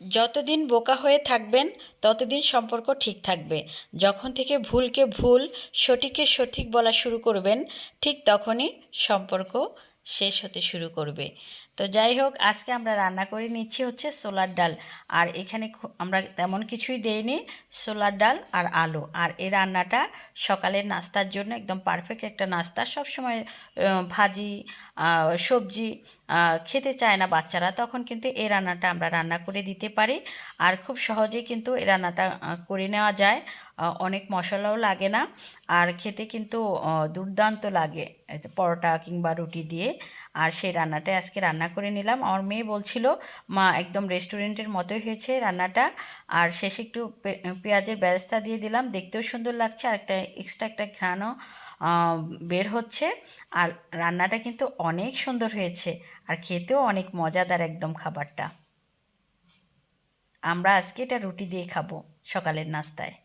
যতদিন বোকা হয়ে থাকবেন ততদিন সম্পর্ক ঠিক থাকবে। যখন থেকে ভুলকে ভুল, সঠিককে সঠিক বলা শুরু করবেন, ঠিক তখনই সম্পর্ক শেষ হতে শুরু করবে। তো যাই হোক, আজকে আমরা রান্না করে নিচ্ছি হচ্ছে ছোলার ডাল। আর এখানে আমরা তেমন কিছুই দেইনি, ছোলার ডাল আর আলু। আর এই রান্নাটা সকালের নাস্তার জন্য একদম পারফেক্ট একটা নাস্তা। সবসময় ভাজি সবজি খেতে চায় না বাচ্চারা, তখন কিন্তু এই রান্নাটা আমরা রান্না করে দিতে পারি। আর খুব সহজেই কিন্তু এই রান্নাটা করে নেওয়া যায়। অনেক মশলাও লাগে না, আর খেতে কিন্তু দুর্দান্ত লাগে পরোটা কিংবা রুটি দিয়ে। আর সেই রান্নাটাই আজকে রান্না করে নিলাম। আমার মেয়ে বলছিল, মা একদম রেস্টুরেন্টের মতোই হয়েছে রান্নাটা। আর শেষে একটু পেঁয়াজের বেরেস্তা দিয়ে দিলাম, দেখতেও সুন্দর লাগছে, আর একটা এক্সট্রা একটা ঘ্রাণও বের হচ্ছে। আর রান্নাটা কিন্তু অনেক সুন্দর হয়েছে, আর খেতেও অনেক মজাদার একদম খাবারটা। আমরা আজকে এটা রুটি দিয়ে খাবো সকালের নাস্তায়।